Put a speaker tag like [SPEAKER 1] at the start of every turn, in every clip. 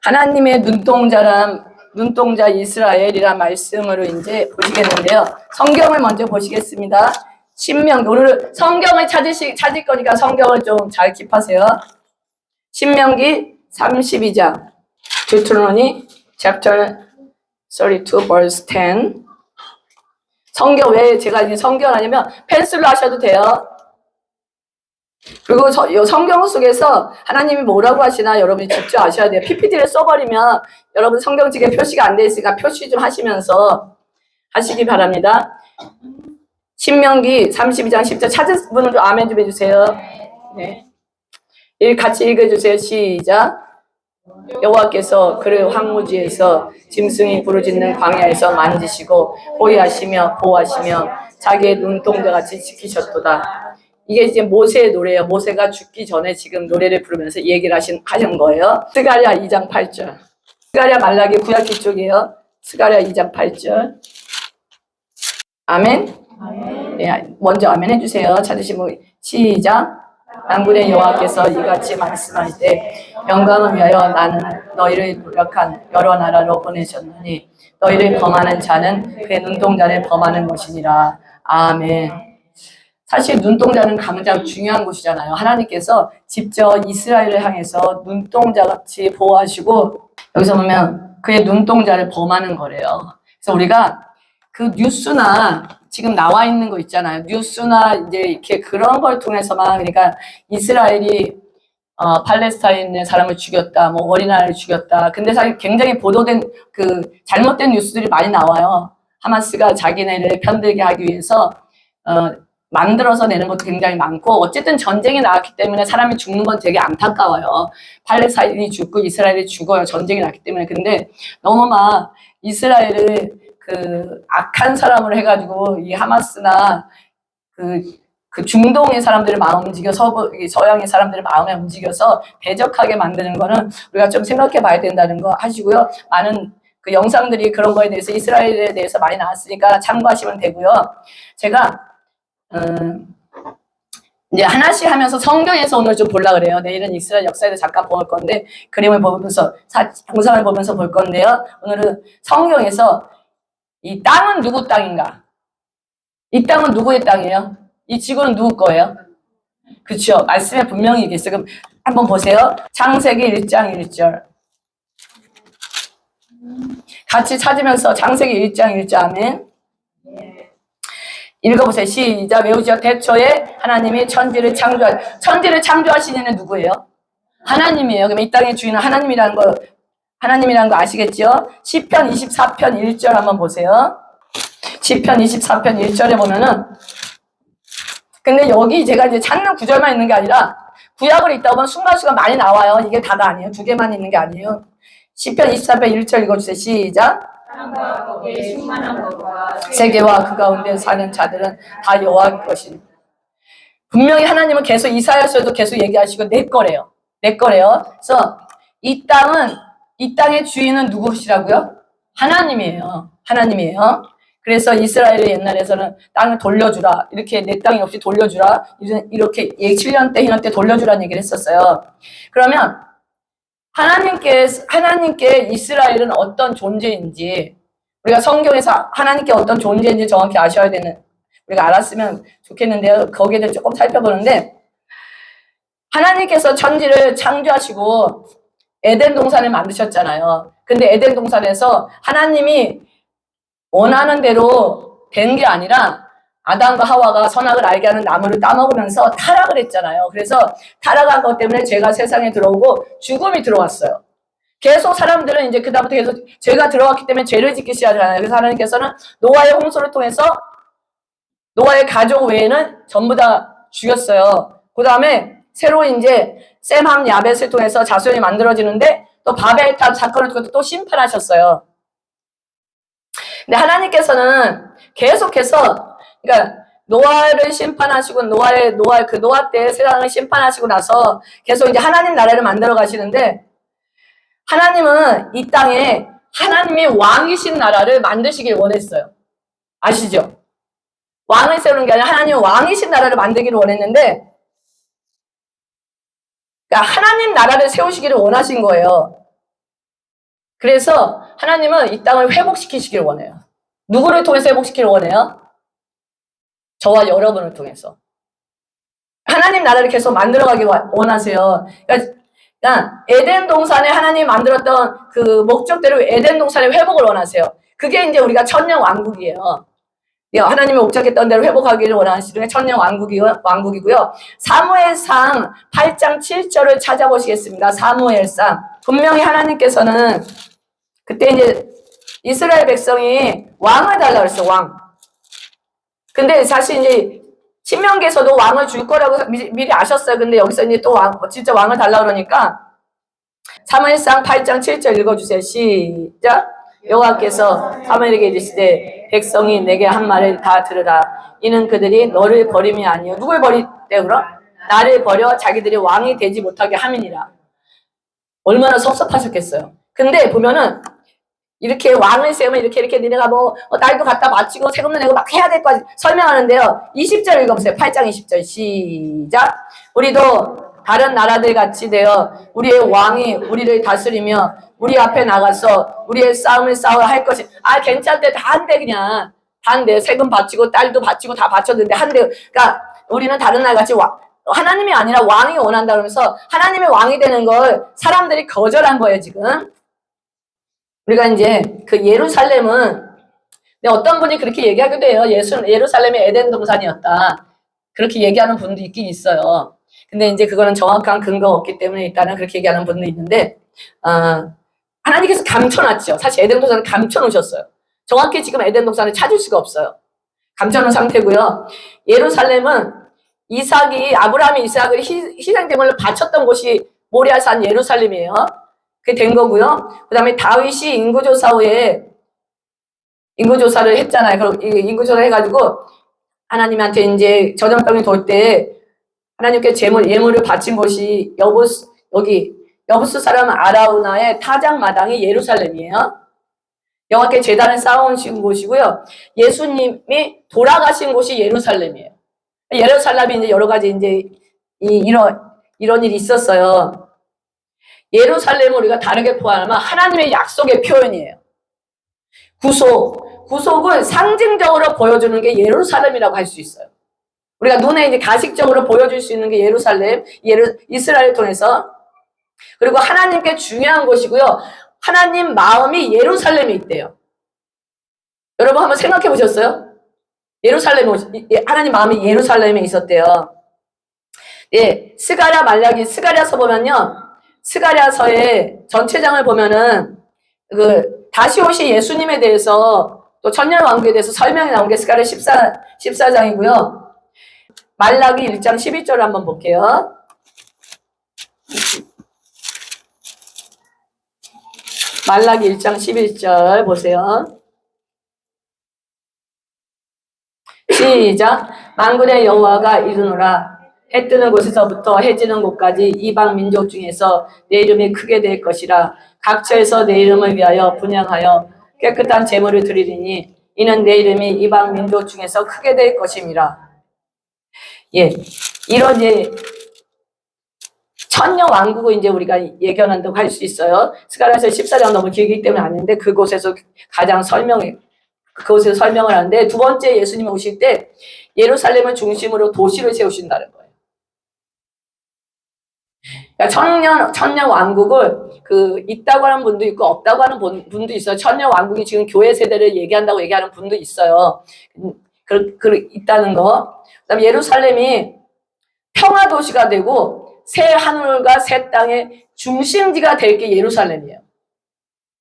[SPEAKER 1] 하나님의 눈동자 이스라엘이란 말씀으로 이제 보시겠는데요. 성경을 먼저 보시겠습니다. 신명기, 오늘 성경을 찾을 거니까 성경을 좀 잘 킵하세요. 신명기 32장, Deuteronomy chapter 32 verse 10. 성경 왜 제가 이제 성경 아니면 펜슬로 하셔도 돼요. 그리고 성경 속에서 하나님이 뭐라고 하시나 여러분이 직접 아셔야 돼요. PPT를 써버리면 여러분 성경책에 표시가 안 돼 있으니까 표시 좀 하시면서 하시기 바랍니다. 신명기 32장 10절 찾은 분은 좀 아멘 좀 해주세요. 네. 같이 읽어주세요. 시작. 여호와께서 그를 황무지에서 짐승이 부르짖는 광야에서 만지시고 호위하시며 보호하시며 자기의 눈동자같이 지키셨도다. 이게 이제 모세의 노래예요. 모세가 죽기 전에 지금 노래를 부르면서 얘기를 하신 거예요. 스가랴 2장 8절. 스가랴 말라기 구약기 쪽이에요. 스가랴 2장 8절. 아멘? 네, 먼저 아멘 해주세요. 찾으시면 시작. 만군의 여호와께서 이같이 말씀할 때 영광을 위하여 나는 너희를 노력한 여러 나라로 보내셨느니 너희를 범하는 자는 그의 눈동자를 범하는 것이니라. 아멘. 사실 눈동자는 가장 중요한 곳이잖아요. 하나님께서 직접 이스라엘을 향해서 눈동자같이 보호하시고 여기서 보면 그의 눈동자를 범하는 거래요. 그래서 우리가 그 뉴스나 지금 나와 있는 거 있잖아요. 뉴스나 이제 이렇게 그런 걸 통해서만 그러니까 이스라엘이 팔레스타인의 사람을 죽였다, 뭐 어린아이를 죽였다. 근데 사실 굉장히 보도된 그 잘못된 뉴스들이 많이 나와요. 하마스가 자기네를 편들게 하기 위해서 만들어서 내는 것도 굉장히 많고 어쨌든 전쟁이 나왔기 때문에 사람이 죽는 건 되게 안타까워요. 팔레스타인이 죽고 이스라엘이 죽어요. 전쟁이 났기 때문에. 근데 너무 막 이스라엘을 그 악한 사람으로 해가지고 이 하마스나 그 중동의 사람들의 마음 움직여 서양의 사람들의 마음에 움직여서 대적하게 만드는 거는 우리가 좀 생각해 봐야 된다는 거 하시고요. 많은 그 영상들이 그런 거에 대해서 이스라엘에 대해서 많이 나왔으니까 참고하시면 되고요. 제가 이제 하나씩 하면서 성경에서 오늘 좀 보려고 그래요. 내일은 이스라엘 역사에 대해서 잠깐 볼 건데 그림을 보면서 영상을 보면서 볼 건데요. 오늘은 성경에서 이 땅은 누구 땅인가? 이 땅은 누구의 땅이에요? 이 지구는 누구 거예요? 그렇죠. 말씀에 분명히 얘기했어요. 그럼 한번 보세요. 창세기 1장 1절. 같이 찾으면서 창세기 1장 1절 아멘. 읽어보세요. 시작. 외우시오. 대초에 하나님이 천지를 창조하신 이는 누구예요? 하나님이에요. 그럼 이 땅의 주인은 하나님이라는 거 아시겠죠? 시편 24편 1절 한번 보세요. 시편 24편 1절에 보면은 근데 여기 제가 이제 찾는 구절만 있는 게 아니라 구약을 읽다 보면 순간순간 많이 나와요. 이게 다가 아니에요. 두 개만 있는 게 아니에요. 시편 24편 1절 읽어주세요. 시작. 세계와 그 가운데 사는 자들은 다 여호와 것이니. 분명히 하나님은 계속 이사야서에도 계속 얘기하시고 내 거래요. 그래서 이 땅의 주인은 누구시라고요? 하나님이에요. 그래서 이스라엘의 옛날에서는 땅을 돌려주라. 이렇게 내 땅이 없이 돌려주라. 이렇게 7년 때, 희년 때 돌려주라는 얘기를 했었어요. 그러면 하나님께 이스라엘은 어떤 존재인지 우리가 성경에서 하나님께 어떤 존재인지 정확히 아셔야 되는 우리가 알았으면 좋겠는데요. 거기에 대해 조금 살펴보는데 하나님께서 천지를 창조하시고 에덴 동산을 만드셨잖아요. 근데 에덴 동산에서 하나님이 원하는 대로 된 게 아니라 아담과 하와가 선악을 알게 하는 나무를 따먹으면서 타락을 했잖아요. 그래서 타락한 것 때문에 죄가 세상에 들어오고 죽음이 들어왔어요. 계속 사람들은 이제 그다음부터 계속 죄가 들어왔기 때문에 죄를 짓기 시작하잖아요. 그래서 하나님께서는 노아의 홍수를 통해서 노아의 가족 외에는 전부 다 죽였어요. 그 다음에 새로 이제 셈, 함, 야벳을 통해서 자손이 만들어지는데 또 바벨탑 사건을 통해서 또 심판하셨어요. 근데 하나님께서는 계속해서 그러니까 노아를 심판하시고 노아 때 세상을 심판하시고 나서 계속 이제 하나님 나라를 만들어 가시는데 하나님은 이 땅에 하나님이 왕이신 나라를 만드시길 원했어요. 아시죠? 왕을 세우는 게 아니라 하나님은 왕이신 나라를 만들기를 원했는데 그러니까 하나님 나라를 세우시기를 원하신 거예요. 그래서 하나님은 이 땅을 회복시키시길 원해요. 누구를 통해서 회복시키길 원해요? 저와 여러분을 통해서. 하나님 나라를 계속 만들어가기 원하세요. 그러니까 에덴 동산에 하나님 만들었던 그 목적대로 에덴 동산의 회복을 원하세요. 그게 이제 우리가 천년 왕국이에요. 하나님이 목적했던 대로 회복하기를 원하시는 천년 왕국이고요. 사무엘상 8장 7절을 찾아보시겠습니다. 사무엘상. 분명히 하나님께서는 그때 이제 이스라엘 백성이 왕을 달라고 그랬어요. 왕. 근데 사실 이제 신명기에서도 왕을 줄 거라고 미리 아셨어요. 근데 여기서 이제 또 진짜 왕을 달라고 그러니까 사무엘상 8장 7절 읽어주세요. 시작. 여호와께서 사무엘에게 이르시되 백성이 내게 한 말을 다 들으라. 이는 그들이 너를 버림이 아니요. 누굴 버리대 그럼? 나를 버려 자기들이 왕이 되지 못하게 함이니라. 얼마나 섭섭하셨겠어요. 근데 보면은 이렇게 왕을 세우면 이렇게 니네가 날도 갖다 바치고 세금도 내고 막 해야 될 거 설명하는데요. 20절 읽어보세요. 8장 20절 시작. 우리도 다른 나라들 같이 되어 우리의 왕이 우리를 다스리며 우리 앞에 나가서 우리의 싸움을 싸워야 할 것이. 괜찮대. 다 한대 그냥. 다 한대. 세금 바치고 딸도 바치고 다 바쳤는데 한대. 그러니까 우리는 다른 나라 같이 하나님이 아니라 왕이 원한다 그러면서 하나님의 왕이 되는 걸 사람들이 거절한 거예요 지금. 우리가 이제 그 예루살렘은 어떤 분이 그렇게 얘기하기도 해요. 예루살렘이 에덴 동산이었다. 그렇게 얘기하는 분도 있긴 있어요. 근데 이제 그거는 정확한 근거가 없기 때문에 일단은 그렇게 얘기하는 분도 있는데, 하나님께서 감춰놨죠. 사실 에덴 동산을 감춰놓으셨어요. 정확히 지금 에덴 동산을 찾을 수가 없어요. 감춰놓은 상태고요. 예루살렘은 아브라함이 이삭을 희생제물로 바쳤던 곳이 모리아산 예루살렘이에요. 그게 된 거고요. 그 다음에 다윗이 인구조사 후에 인구조사를 했잖아요. 그럼 인구조사 해가지고 하나님한테 이제 전염병이 돌 때 하나님께 예물을 바친 곳이 여부스 사람 아라우나의 타작마당이 예루살렘이에요. 여호와께 제단을 쌓아오신 곳이고요. 예수님이 돌아가신 곳이 예루살렘이에요. 예루살렘이 이제 여러 가지 이제 이런 일이 있었어요. 예루살렘을 우리가 다르게 포함하면 하나님의 약속의 표현이에요. 구속을 상징적으로 보여주는 게 예루살렘이라고 할 수 있어요. 우리가 눈에 이제 가식적으로 보여줄 수 있는 게 예루살렘, 이스라엘을 통해서. 그리고 하나님께 중요한 곳이고요. 하나님 마음이 예루살렘에 있대요. 여러분 한번 생각해 보셨어요? 하나님 마음이 예루살렘에 있었대요. 예, 스가랴서 보면요. 스가랴서의 전체장을 보면은 다시 오신 예수님에 대해서 또 천년왕국에 대해서 설명이 나온 게 스가랴 14장이고요. 말라기 1장 12절을 한번 볼게요. 말라기 1장 11절 보세요. 시작. 만군의 여호와가 이르노라. 해 뜨는 곳에서부터 해 지는 곳까지 이방 민족 중에서 내 이름이 크게 될 것이라. 각처에서 내 이름을 위하여 분향하여 깨끗한 제물을 드리리니 이는 내 이름이 이방 민족 중에서 크게 될 것임이라. 예, 이런 이제 천년 왕국을 이제 우리가 예견한다고 할 수 있어요. 스가랴서 14장 너무 길기 때문에 아닌데 그곳에서 설명을 하는데, 두 번째 예수님이 오실 때 예루살렘을 중심으로 도시를 세우신다는 거예요. 그러니까 천년 왕국을 있다고 하는 분도 있고 없다고 하는 분도 있어요. 천년 왕국이 지금 교회 세대를 얘기한다고 얘기하는 분도 있어요. 있다는 거. 그다음에 예루살렘이 평화 도시가 되고 새 하늘과 새 땅의 중심지가 될 게 예루살렘이에요.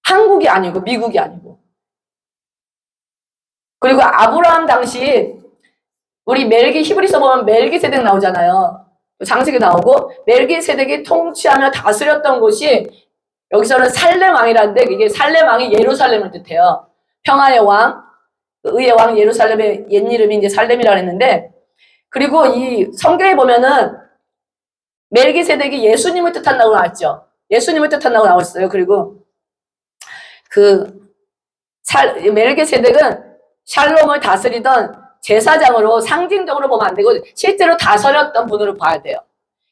[SPEAKER 1] 한국이 아니고 미국이 아니고. 그리고 아브라함 당시 우리 히브리서 보면 멜기세덱 나오잖아요. 장세기 나오고 멜기세덱이 통치하며 다스렸던 곳이 여기서는 살렘 왕이라는데 이게 살렘 왕이 예루살렘을 뜻해요. 평화의 왕, 의의 왕 예루살렘의 옛 이름이 이제 살렘이라고 했는데, 그리고 이 성경에 보면은 멜기세덱이 예수님을 뜻한다고 나왔죠. 예수님을 뜻한다고 나왔어요. 그리고 멜기세덱은 샬롬을 다스리던 제사장으로 상징적으로 보면 안 되고 실제로 다스렸던 분으로 봐야 돼요.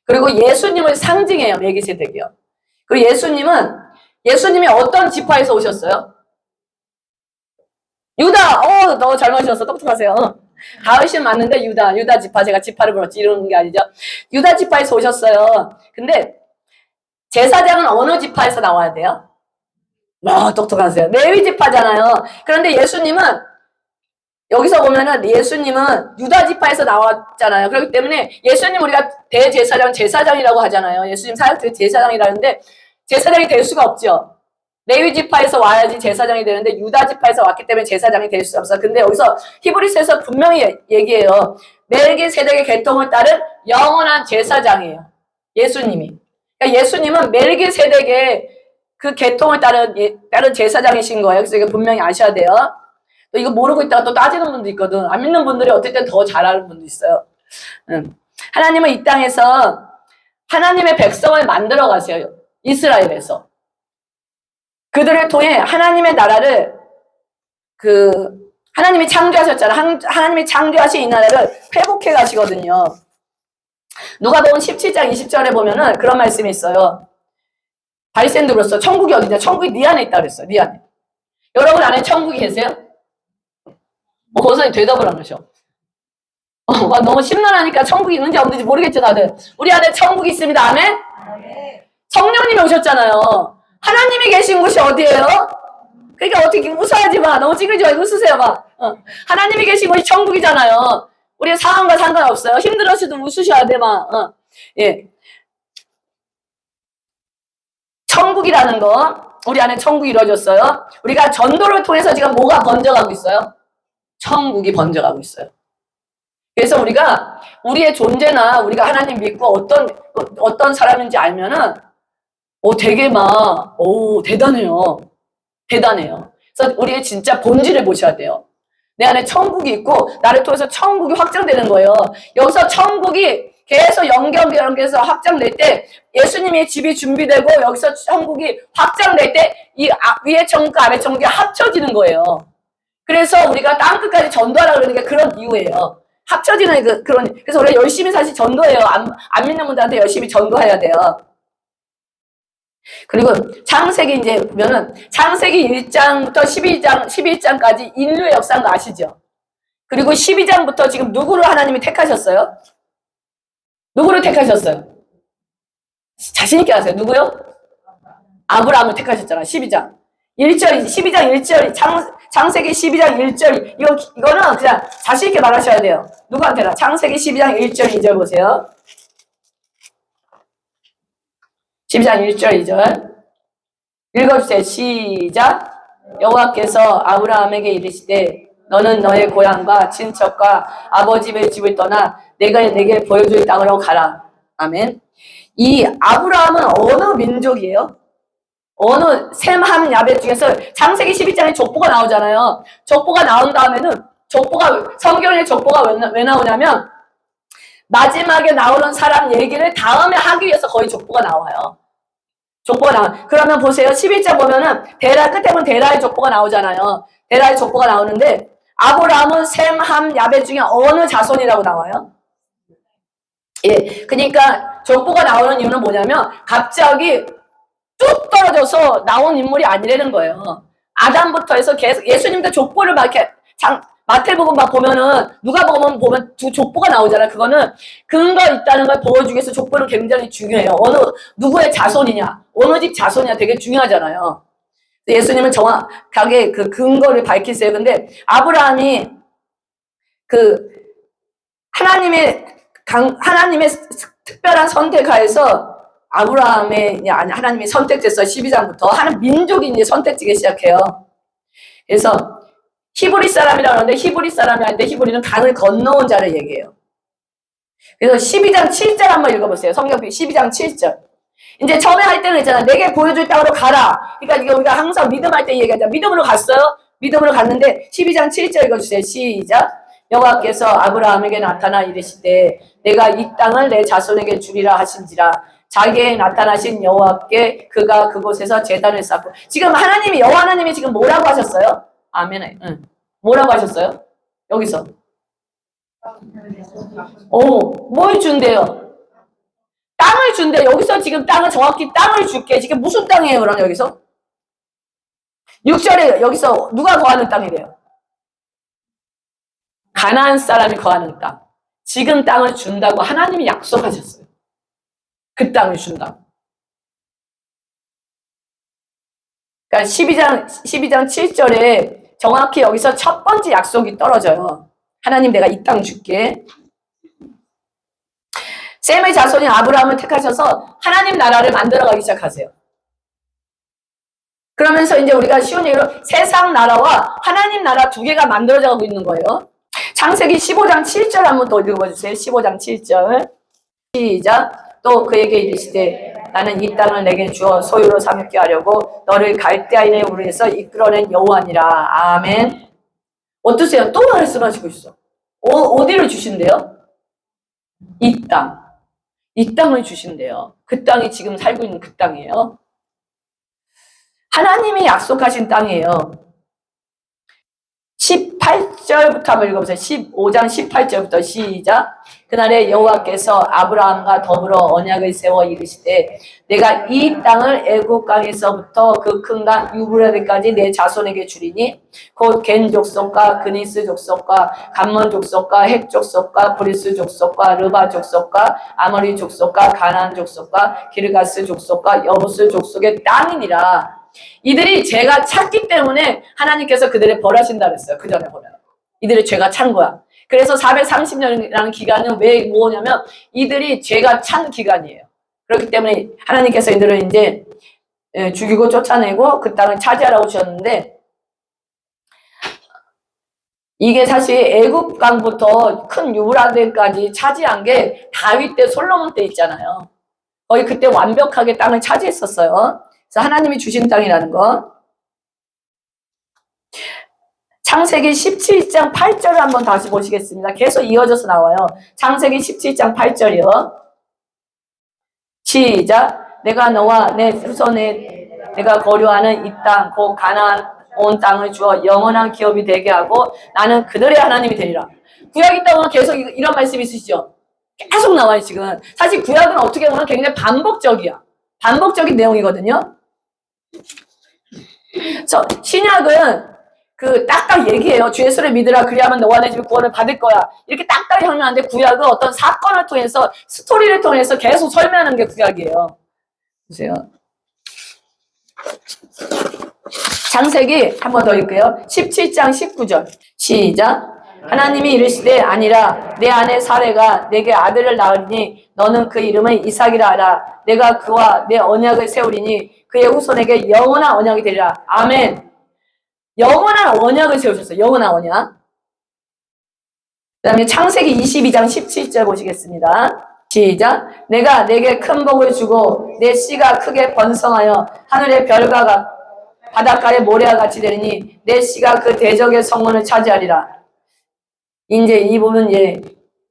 [SPEAKER 1] 그리고 예수님을 상징해요. 멜기세덱이요. 그리고 예수님은 예수님이 어떤 지파에서 오셨어요? 유다! 너 잘 맞으셨어. 똑똑하세요. 다윗은 맞는데 유다 지파, 제가 지파를 불렀지 이러는 게 아니죠. 유다 지파에서 오셨어요. 근데 제사장은 어느 지파에서 나와야 돼요? 똑똑하세요. 레위 지파잖아요. 그런데 예수님은 여기서 보면은 예수님은 유다 지파에서 나왔잖아요. 그렇기 때문에 예수님 우리가 제사장이라고 하잖아요. 예수님 사역때 제사장이라는데 제사장이 될 수가 없죠. 레위 지파에서 와야지 제사장이 되는데 유다 지파에서 왔기 때문에 제사장이 될 수 없어. 근데 여기서 히브리서에서 분명히 얘기해요. 멜기세덱의 계통을 따른 영원한 제사장이에요. 예수님이. 그러니까 예수님은 멜기세덱의 그 계통을 따른 제사장이신 거예요. 그래서 이거 분명히 아셔야 돼요. 또 이거 모르고 있다가 또 따지는 분도 있거든. 안 믿는 분들이 어떨 땐 더 잘 아는 분도 있어요. 하나님은 이 땅에서 하나님의 백성을 만들어 가세요. 이스라엘에서. 그들을 통해 하나님의 나라를 하나님이 창조하셨잖아요. 하나님이 창조하신 이 나라를 회복해 가시거든요. 누가복음 17장 20절에 보면은 그런 말씀이 있어요. 바리새인도 그랬어. 천국이 어디냐? 천국이 네 안에 있다 그랬어. 네 안에. 여러분 안에 천국이 계세요? 권사님 대답을 안 하셔. 너무 심란하니까 천국이 있는지 없는지 모르겠죠, 다들. 우리 안에 천국이 있습니다. 아멘? 성령님이 오셨잖아요. 하나님이 계신 곳이 어디예요? 그러니까 어떻게 웃어야지 마. 너무 찌그러지 말고 웃으세요, 봐. 하나님이 계신 곳이 천국이잖아요. 우리 상황과 상관없어요. 힘들어서도 웃으셔야 돼, 마. 예. 천국이라는 거, 우리 안에 천국이 이루어졌어요. 우리가 전도를 통해서 지금 뭐가 번져가고 있어요? 천국이 번져가고 있어요. 그래서 우리가 우리의 존재나 우리가 하나님 믿고 어떤 사람인지 알면은 되게 대단해요. 대단해요. 그래서 우리의 진짜 본질을 보셔야 돼요. 내 안에 천국이 있고 나를 통해서 천국이 확장되는 거예요. 여기서 천국이 계속 연결해서 확장될 때 예수님의 집이 준비되고 여기서 천국이 확장될 때 이 위의 천국과 아래 천국이 합쳐지는 거예요. 그래서 우리가 땅끝까지 전도하라 그러는 게 그런 이유예요. 합쳐지는 그래서 우리가 열심히 사실 전도해요. 안 믿는 분들한테 열심히 전도해야 돼요. 그리고 창세기 이제 보면은 창세기 1장부터 11장까지 인류의 역사인 거 아시죠? 그리고 12장부터 지금 누구를 하나님이 택하셨어요? 누구를 택하셨어요? 자신있게 하세요. 누구요? 아브라함을 택하셨잖아. 12장 1절 창세기 12장 1절 이거는 그냥 자신있게 말하셔야 돼요. 누구한테나. 창세기 12장 1절 2절 보세요. 12장 1절 2절 읽어주세요. 시작. 여호와께서 아브라함에게 이르시되 너는 너의 고향과 친척과 아버지의 집을 떠나 내가 내게 보여줄 땅으로 가라. 아멘. 이 아브라함은 어느 민족이에요? 어느 셈, 함, 야벳 중에서 창세기 12장에 족보가 나오잖아요. 족보가 나온 다음에는 성경에 족보가 왜 나오냐면 마지막에 나오는 사람 얘기를 다음에 하기 위해서 거의 족보가 나와요. 그러면 보세요. 11장 보면은 끝에 보면 데라의 족보가 나오잖아요. 데라의 족보가 나오는데 아브라함은 셈, 함, 야벳 중에 어느 자손이라고 나와요? 예. 그러니까 족보가 나오는 이유는 뭐냐면 갑자기 뚝 떨어져서 나온 인물이 아니라는 거예요. 아담부터 해서 계속 예수님도 족보를 막 이렇게 마태복음 막 보면은 누가복음 보면 두 족보가 나오잖아요. 그거는 근거 있다는 걸 보여주기 위해서 족보는 굉장히 중요해요. 누구의 자손이냐, 어느 집 자손이냐 되게 중요하잖아요. 예수님은 정확하게 그 근거를 밝히세요. 근데 아브라함이 하나님의 특별한 선택하에서 하나님이 선택됐어요. 12장부터. 하는 민족이 이제 선택되기 시작해요. 그래서 히브리 사람이라고 하는데 히브리 사람이 할 때 히브리는 강을 건너온 자를 얘기해요. 그래서 12장 7절 한번 읽어보세요. 성경표 12장 7절. 이제 처음에 할 때는 있잖아. 내게 보여줄 땅으로 가라. 그러니까 이거 우리가 항상 믿음할 때 얘기하잖아. 믿음으로 갔어요. 믿음으로 갔는데 12장 7절 읽어주세요. 시작. 여호와께서 아브라함에게 나타나 이르시되 내가 이 땅을 내 자손에게 주리라 하신지라. 자기에 나타나신 여호와께 그가 그곳에서 제단을 쌓고. 지금 여호와 하나님이 지금 뭐라고 하셨어요? 아멘. 응. 뭐라고 하셨어요? 여기서. 뭘 준대요? 땅을 준대. 여기서 지금 정확히 땅을 줄게. 지금 무슨 땅이에요, 그럼 여기서? 6절에 여기서 누가 거하는 땅이래요? 가나안 사람이 거하는 땅. 지금 땅을 준다고 하나님이 약속하셨어요. 그 땅을 준다고. 그러니까 12장 7절에 정확히 여기서 첫 번째 약속이 떨어져요. 하나님 내가 이 땅 줄게. 셈의 자손이 아브라함을 택하셔서 하나님 나라를 만들어가기 시작하세요. 그러면서 이제 우리가 쉬운 얘기로 세상 나라와 하나님 나라 두 개가 만들어져 가고 있는 거예요. 창세기 15장 7절 한번 더 읽어주세요. 15장 7절 시작. 또 그에게 이르시되 나는 이 땅을 내게 주어 소유로 삼게 하려고 너를 갈대아인의 우르에서 이끌어낸 여호와니라. 아멘. 어떠세요? 또 말씀하시고 있어. 어디를 주신대요? 이 땅. 이 땅을 주신대요. 그 땅이 지금 살고 있는 그 땅이에요. 하나님이 약속하신 땅이에요. 18절부터 한번 읽어보세요. 15장 18절부터 시작. 그날에 여호와께서 아브라함과 더불어 언약을 세워 이르시되 내가 이 땅을 애굽 강에서부터 그 큰 강 유브라데까지 내 자손에게 주리니 곧 겐 족속과 그니스 족속과 감몬 족속과 헷 족속과 브리스 족속과 르바 족속과 아모리 족속과 가나안 족속과 기르가스 족속과 여부스 족속의 땅이니라. 이들이 죄가 찼기 때문에 하나님께서 그들을 벌하신다 그랬어요. 그 전에 보면 이들의 죄가 찬 거야. 그래서 430년이라는 기간은 왜 뭐냐면 이들이 죄가 찬 기간이에요. 그렇기 때문에 하나님께서 이들을 이제 죽이고 쫓아내고 그 땅을 차지하라고 주셨는데, 이게 사실 애굽 강부터 큰 유브라데까지 차지한 게 다윗 때 솔로몬 때 있잖아요. 거의 그때 완벽하게 땅을 차지했었어요. 그래서 하나님이 주신 땅이라는 거. 창세기 17장 8절을 한번 다시 보시겠습니다. 계속 이어져서 나와요. 창세기 17장 8절이요. 시작. 내가 너와 내 후손에 내가 거류하는 이 땅 곧 가나안 온 땅을 주어 영원한 기업이 되게 하고 나는 그들의 하나님이 되리라. 구약 있다 보면 계속 이런 말씀이 있으시죠. 계속 나와요 지금. 사실 구약은 어떻게 보면 굉장히 반복적이야. 반복적인 내용이거든요. 그래서 신약은 그 딱딱 얘기해요. 주 예수를 믿으라 그리하면 너와 내 집이 구원을 받을 거야. 이렇게 딱딱 하는데 구약은 어떤 사건을 통해서 스토리를 통해서 계속 설명하는 게 구약이에요. 보세요. 창세기 한 번 더 읽게요. 17장 19절 시작. 하나님이 이르시되 아니라 내 아내 사레가 내게 아들을 낳으리니 너는 그 이름을 이삭이라 하라. 내가 그와 내 언약을 세우리니 그의 후손에게 영원한 언약이 되리라. 아멘. 영원한 언약을 세우셨어요. 영원한 언약. 그 다음에 창세기 22장 17절 보시겠습니다. 시작. 내가 내게 큰 복을 주고 내 씨가 크게 번성하여 하늘의 별과 같 바닷가의 모래와 같이 되리니 내 씨가 그 대적의 성문을 차지하리라. 이제 이 부분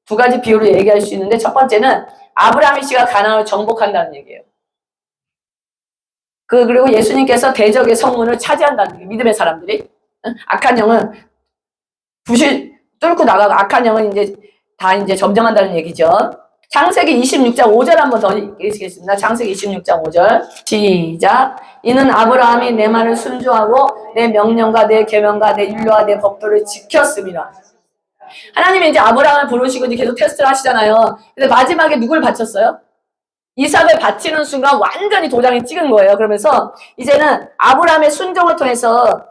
[SPEAKER 1] 두 가지 비유로 얘기할 수 있는데, 첫 번째는 아브라함의 씨가 가나안을 정복한다는 얘기예요. 그리고 예수님께서 대적의 성문을 차지한다는 얘기예요. 믿음의 사람들이. 악한 영은 뚫고 나가고 악한 영은 이제 점령한다는 얘기죠. 창세기 26장 5절 한번 더 읽겠습니다. 창세기 26장 5절 시작. 이는 아브라함이 내 말을 순종하고 내 명령과 내 계명과 내 율례와 내 법도를 지켰습니다. 하나님이 이제 아브라함을 부르시고 이제 계속 테스트를 하시잖아요. 근데 마지막에 누굴 바쳤어요? 이삭을 바치는 순간 완전히 도장이 찍은 거예요. 그러면서 이제는 아브라함의 순종을 통해서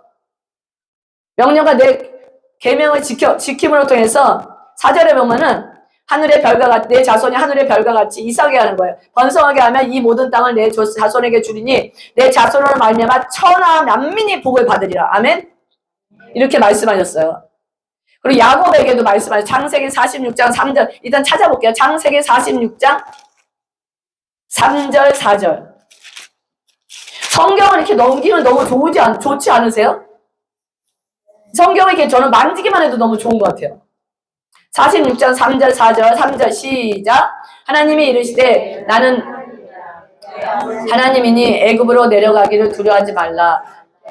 [SPEAKER 1] 명령과 내 계명을 지킴으로 통해서 4절에 보면은 하늘의 별과 같이 내 자손이 하늘의 별과 같이 이삭에 하는 거예요. 번성하게 하면 이 모든 땅을 내 자손에게 주리니 내 자손으로 말미암아 천하 만민이 복을 받으리라. 아멘. 이렇게 말씀하셨어요. 그리고 야곱에게도 말씀하셨어요. 창세기 46장 3절 일단 찾아볼게요. 창세기 46장 3절 4절. 성경을 이렇게 넘기면 너무 좋지 않으세요? 성경을 이렇게 저는 만지기만 해도 너무 좋은 것 같아요. 46장 3절 4절 3절 시작. 하나님이 이르시되 나는 하나님이니 애굽으로 내려가기를 두려워하지 말라.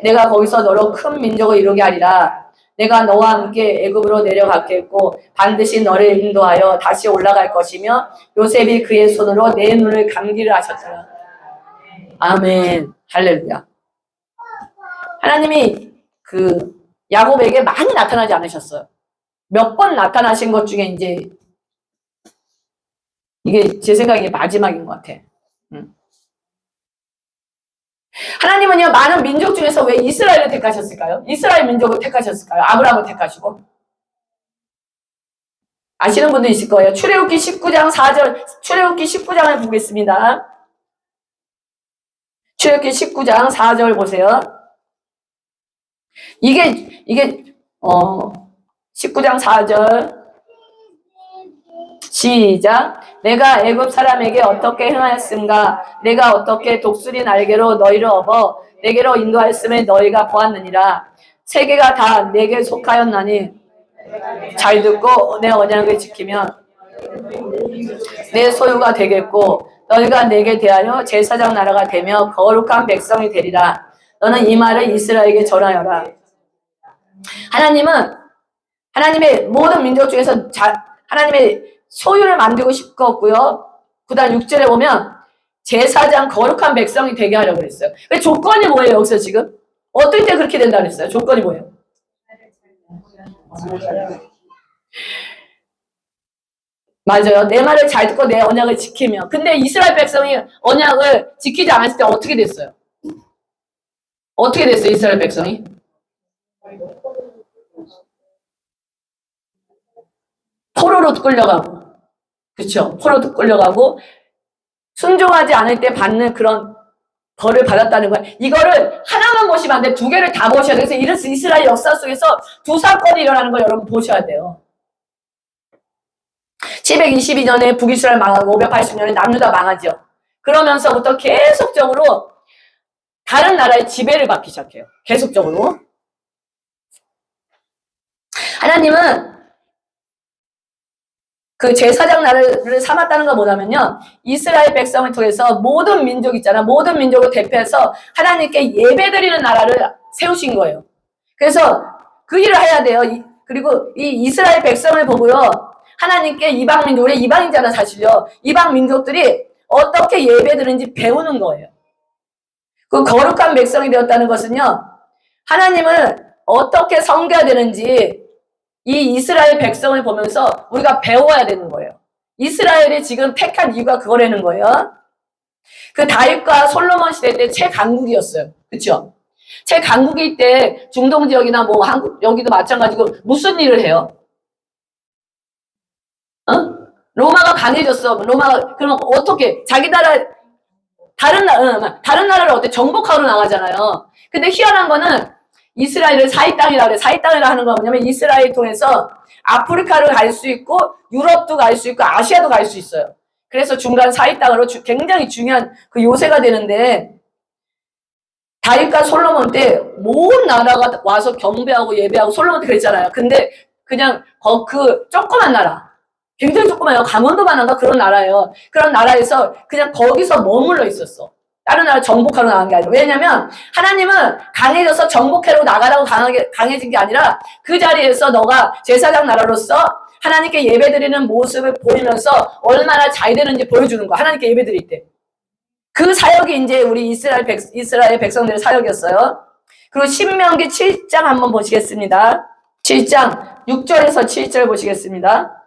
[SPEAKER 1] 내가 거기서 너로 큰 민족을 이루게 하리라. 내가 너와 함께 애굽으로 내려갔겠고 반드시 너를 인도하여 다시 올라갈 것이며 요셉이 그의 손으로 내 눈을 감기를 하셨더라. 아멘. 할렐루야. 하나님이 그 야곱에게 많이 나타나지 않으셨어요. 몇 번 나타나신 것 중에 이제 이게 제 생각에 마지막인 것 같아. 하나님은요, 많은 민족 중에서 왜 이스라엘을 택하셨을까요? 이스라엘 민족을 택하셨을까요? 아브라함을 택하시고. 아시는 분도 있을 거예요. 출애굽기 19장 4절, 출애굽기 19장을 보겠습니다. 출애굽기 19장 4절 보세요. 이게 19장 4절 시작. 내가 애굽 사람에게 어떻게 행하였은가? 내가 어떻게 독수리 날개로 너희를 업어 내게로 인도하였음에 너희가 보았느니라. 세계가 다 내게 속하였나니 잘 듣고 내 언약을 지키면 내 소유가 되겠고 너희가 내게 대하여 제사장 나라가 되며 거룩한 백성이 되리라. 너는 이 말을 이스라엘에게 전하여라. 하나님은 하나님의 모든 민족 중에서 하나님의 소유를 만들고 싶었고요. 그 다음 6절에 보면 제사장 거룩한 백성이 되게 하려고 그랬어요. 조건이 뭐예요? 여기서 지금 어떨 때 그렇게 된다 그랬어요? 조건이 뭐예요? 맞아요. 내 말을 잘 듣고 내 언약을 지키며. 근데 이스라엘 백성이 언약을 지키지 않았을 때 어떻게 됐어요? 어떻게 됐어요? 이스라엘 백성이? 포로로 끌려가고, 그렇죠? 포로로 끌려가고 순종하지 않을 때 받는 그런 벌을 받았다는 거예요. 이거를 하나만 보시면 안 돼. 두 개를 다 보셔야 돼요. 그래서 이스라엘 역사 속에서 두 사건이 일어나는 걸 여러분 보셔야 돼요. 722년에 북이스라엘 망하고 580년에 남유다 망하죠. 그러면서부터 계속적으로 다른 나라의 지배를 받기 시작해요. 계속적으로. 하나님은 그 제사장 나라를 삼았다는 건 뭐냐면요. 이스라엘 백성을 통해서 모든 민족 있잖아. 모든 민족을 대표해서 하나님께 예배드리는 나라를 세우신 거예요. 그래서 그 일을 해야 돼요. 그리고 이 이스라엘 백성을 보고요. 하나님께 이방 민족, 우리 이방인잖아 사실요. 이방 민족들이 어떻게 예배드리는지 배우는 거예요. 그 거룩한 백성이 되었다는 것은요. 하나님을 어떻게 섬겨야 되는지 이 이스라엘 백성을 보면서 우리가 배워야 되는 거예요. 이스라엘이 지금 택한 이유가 그거라는 거예요. 그 다윗과 솔로몬 시대 때 최강국이었어요. 그렇죠? 최강국일 때 중동 지역이나 뭐 한국 여기도 마찬가지고 무슨 일을 해요? 로마가 강해졌어. 로마가 그러면 어떻게 자기 나라 다른 나라를 어떻게 정복하러 나가잖아요. 근데 희한한 거는 이스라엘을 사이 땅이라 그래. 사이 땅이라 하는 건 뭐냐면 이스라엘 통해서 아프리카를 갈 수 있고 유럽도 갈 수 있고 아시아도 갈 수 있어요. 그래서 중간 사이 땅으로 굉장히 중요한 그 요새가 되는데 다윗과 솔로몬 때 모든 나라가 와서 경배하고 예배하고 솔로몬 때 그랬잖아요. 근데 그냥 그 조그만 나라 굉장히 조그만요. 강원도만한가 그런 나라예요. 그런 나라에서 그냥 거기서 머물러 있었어. 다른 나라 정복하러 나간 게 아니라. 왜냐면 하나님은 강해져서 정복하러 나가라고 강해진 게 아니라 그 자리에서 너가 제사장 나라로서 하나님께 예배드리는 모습을 보이면서 얼마나 잘 되는지 보여주는 거야. 하나님께 예배드릴 때. 그 사역이 이제 우리 이스라엘 백성들의 사역이었어요. 그리고 신명기 7장 한번 보시겠습니다. 7장 6절에서 7절 보시겠습니다.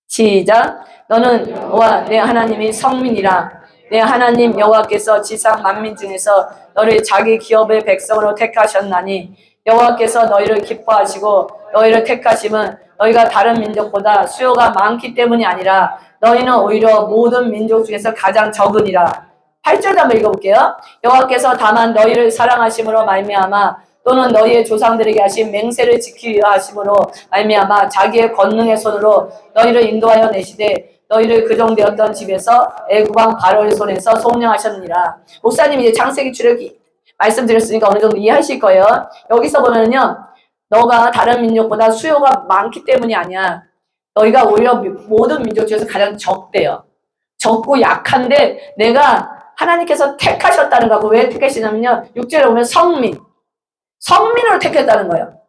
[SPEAKER 1] 시작. 너는 너와 내 하나님이 성민이라. 내 하나님 여호와께서 지상 만민 중에서 너를 자기 기업의 백성으로 택하셨나니 여호와께서 너희를 기뻐하시고 너희를 택하심은 너희가 다른 민족보다 수요가 많기 때문이 아니라 너희는 오히려 모든 민족 중에서 가장 적으니라. 8절 한번 읽어볼게요. 여호와께서 다만 너희를 사랑하심으로 말미암아 또는 너희의 조상들에게 하신 맹세를 지키려 하심으로 말미암아 자기의 권능의 손으로 너희를 인도하여 내시되 너희를 그종되었던 집에서 애굽 왕 바로의 손에서 속량하셨느니라. 목사님이 이제 창세기 출애굽기 말씀드렸으니까 어느 정도 이해하실 거예요. 여기서 보면은요, 너가 다른 민족보다 수요가 많기 때문이 아니야. 너희가 오히려 모든 민족 중에서 가장 적대요. 적고 약한데 내가 하나님께서 택하셨다는 거고 왜 택하시냐면요, 6절에 보면 성민으로 택했다는 거예요.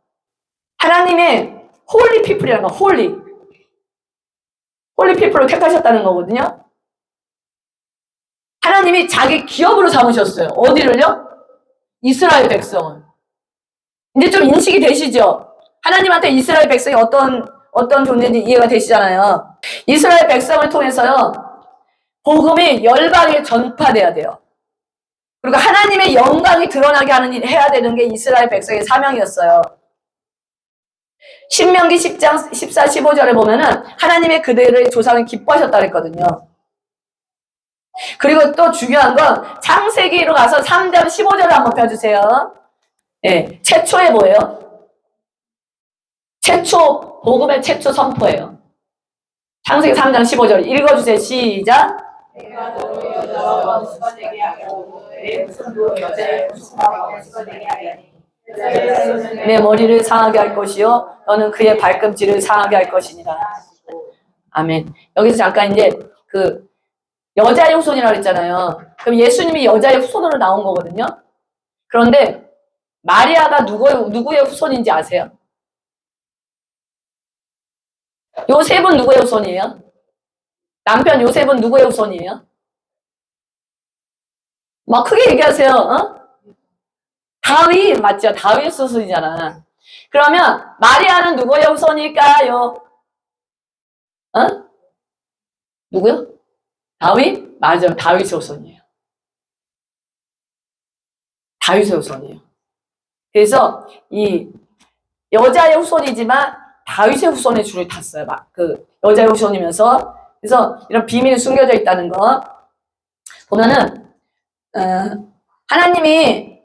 [SPEAKER 1] 하나님의 홀리 피플이라는 거, 홀리 피플을 택하셨다는 거거든요. 하나님이 자기 기업으로 삼으셨어요. 어디를요? 이스라엘 백성은. 이제 좀 인식이 되시죠? 하나님한테 이스라엘 백성이 어떤 존재인지 이해가 되시잖아요. 이스라엘 백성을 통해서요, 복음이 열방에 전파돼야 돼요. 그리고 하나님의 영광이 드러나게 하는 일 해야 되는 게 이스라엘 백성의 사명이었어요. 신명기 10장 14, 15절에 보면은 하나님의 그들의 조상을 기뻐하셨다 그랬거든요. 그리고 또 중요한 건 창세기로 가서 3장 15절을 한번 펴주세요. 예, 최초의 뭐예요? 복음의 최초 선포예요. 창세기 3장 15절 읽어주세요. 시작. 내가 너로 여자와 수건되게 하고 내 손도 여자의 수건하고 수건되게 하리니 내 머리를 상하게 할 것이요 너는 그의 발꿈치를 상하게 할 것이니라. 아멘. 여기서 잠깐 이제 그 여자의 후손이라고 그랬잖아요. 그럼 예수님이 여자의 후손으로 나온 거거든요. 그런데 마리아가 누구의 후손인지 아세요? 요셉은 누구의 후손이에요? 남편 요셉은 누구의 후손이에요? 막 크게 얘기하세요. 어? 다윗 맞죠? 다윗 후손이잖아. 그러면 마리아는 누구의 후손일까요? 어? 누구요? 다윗? 맞아요. 다윗의 후손이에요. 다윗의 후손이에요. 그래서 이 여자의 후손이지만 다윗의 후손에 줄을 탔어요. 막 그 여자의 후손이면서. 그래서 이런 비밀이 숨겨져 있다는 거 보면은 하나님이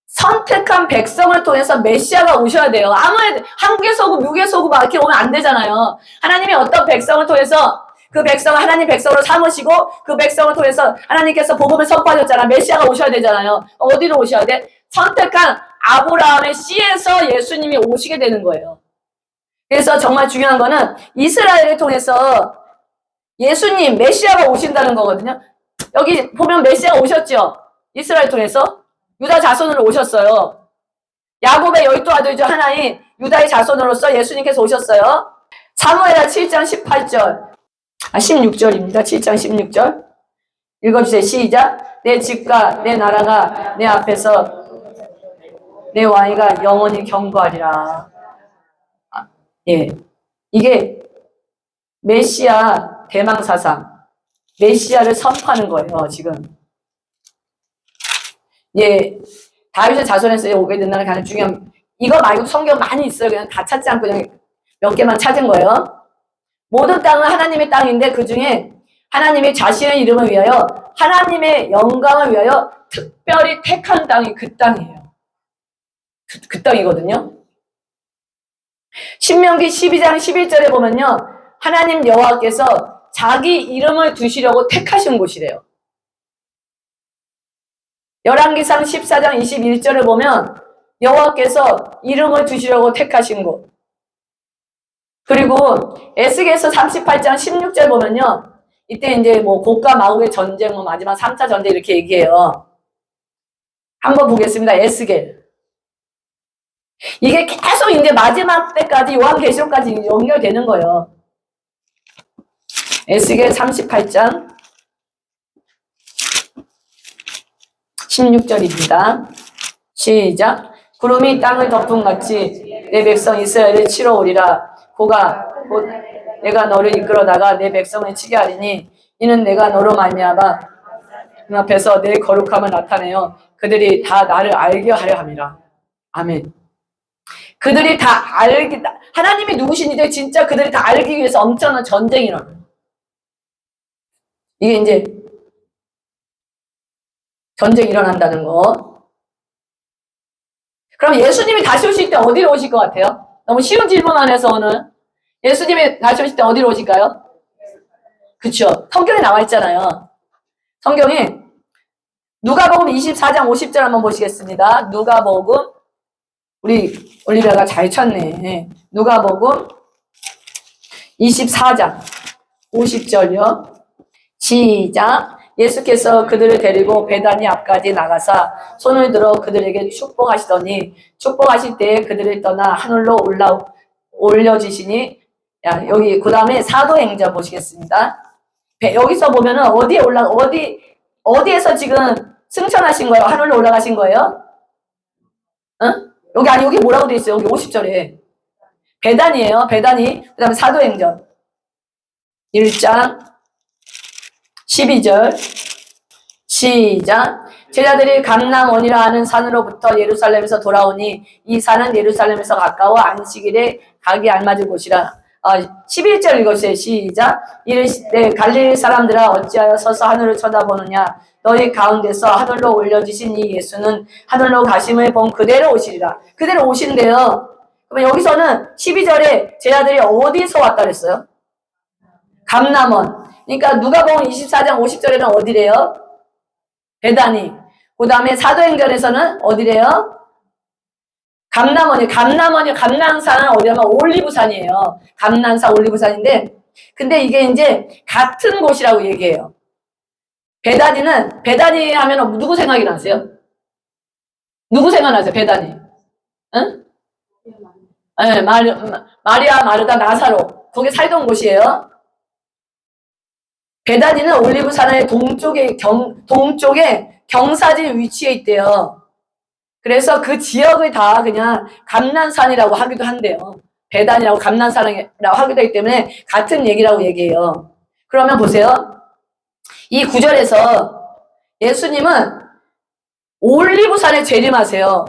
[SPEAKER 1] 선택한 백성을 통해서 메시아가 오셔야 돼요. 아무래도 한국에서 오고 미국에서 오고 막 이렇게 오면 안 되잖아요. 하나님이 어떤 백성을 통해서 그 백성을 하나님 백성으로 삼으시고 그 백성을 통해서 하나님께서 복음을 선포하셨잖아. 메시아가 오셔야 되잖아요. 어디로 오셔야 돼? 선택한 아브라함의 씨에서 예수님이 오시게 되는 거예요. 그래서 정말 중요한 거는 이스라엘을 통해서 예수님, 메시아가 오신다는 거거든요. 여기 보면 메시아가 오셨죠? 이스라엘 통해서. 유다 자손으로 오셨어요. 야곱의 12아들 중 하나인 유다의 자손으로서 예수님께서 오셨어요. 사무엘하 7장 18절. 16절입니다. 7장 16절. 읽어주세요. 시작. 내 집과 내 나라가 내 앞에서 내 왕위가 영원히 경고하리라. 예. 이게 메시아 대망사상, 메시아를 선포하는 거예요, 지금. 예, 다윗의 자손에서 오게 된다는 가장 중요한, 이거 말고 성경 많이 있어요. 그냥 다 찾지 않고 그냥 몇 개만 찾은 거예요. 모든 땅은 하나님의 땅인데 그 중에 하나님이 자신의 이름을 위하여, 하나님의 영광을 위하여 특별히 택한 땅이 그 땅이에요. 그 땅이거든요. 신명기 12장 11절에 보면요. 하나님 여호와께서 자기 이름을 두시려고 택하신 곳이래요. 열왕기상 14장 21절을 보면 여호와께서 이름을 두시려고 택하신 곳. 그리고 에스겔서 38장 16절 보면요. 이때 이제 뭐 곡과 마곡의 전쟁, 뭐 마지막 3차 전쟁 이렇게 얘기해요. 한번 보겠습니다. 에스겔. 이게 계속 이제 마지막 때까지 요한계시록까지 연결되는 거예요. 에스겔 38장 16절입니다. 시작. 구름이 땅을 덮은 같이 내 백성 이스라엘을 치러 오리라. 곧 내가 너를 이끌어다가 내 백성을 치게 하리니 이는 내가 너로 말미암아 그 앞에서 내 거룩함을 나타내어 그들이 다 나를 알게 하려 함이라. 아멘. 그들이 다 하나님이 누구신지 진짜 그들이 다 알기 위해서 엄청난 전쟁이 일어나요. 이게 이제 전쟁이 일어난다는 거. 그럼 예수님이 다시 오실 때 어디로 오실 것 같아요? 너무 쉬운 질문 안에서 오늘 예수님이 다시 오실 때 어디로 오실까요? 그쵸. 성경에 나와 있잖아요. 성경에 누가복음 24장 50절 한번 보시겠습니다. 누가복음 우리 올리다가 잘 찾네. 누가복음 24장 50절요. 시작. 예수께서 그들을 데리고 베다니 앞까지 나가사 손을 들어 그들에게 축복하시더니 축복하실 때에 그들을 떠나 하늘로 올려지시니. 여기 그 다음에 사도행전 보시겠습니다. 여기서 보면은 어디에서 지금 승천하신 거예요? 하늘로 올라가신 거예요? 응? 여기 뭐라고 돼 있어요? 여기 50절에. 배단이에요. 배단이. 그 다음에 사도행전 1장 12절 시작. 제자들이 감람원이라 하는 산으로부터 예루살렘에서 돌아오니 이 산은 예루살렘에서 가까워 안식일에 가기 알맞은 곳이라. 11절 읽으세요. 시작. 이르시되 갈릴리 사람들아 어찌하여 서서 하늘을 쳐다보느냐. 너희 가운데서 하늘로 올려지신 이 예수는 하늘로 가심을 본 그대로 오시리라. 그대로 오신대요. 그러면 여기서는 12절에 제자들이 어디서 왔다 그랬어요? 감람원. 그러니까 누가복음 24장 50절에는 어디래요? 베다니. 그 다음에 사도행전에서는 어디래요? 감람원이. 감람산은 어디냐면 올리브산이에요. 감람산 올리브산인데, 근데 이게 이제 같은 곳이라고 얘기해요. 베다니 하면 누구 생각이 나세요? 누구 생각나세요? 베다니. 응? 네, 마리아, 마르다, 나사로. 거기 살던 곳이에요. 베다니는 올리브산의 동쪽에 경사진 위치에 있대요. 그래서 그 지역을 다 그냥 감람산이라고 하기도 한대요. 베다니라고 감람산이라고 하기도 하기 때문에 같은 얘기라고 얘기해요. 그러면 보세요. 이 구절에서 예수님은 올리브산에 재림하세요.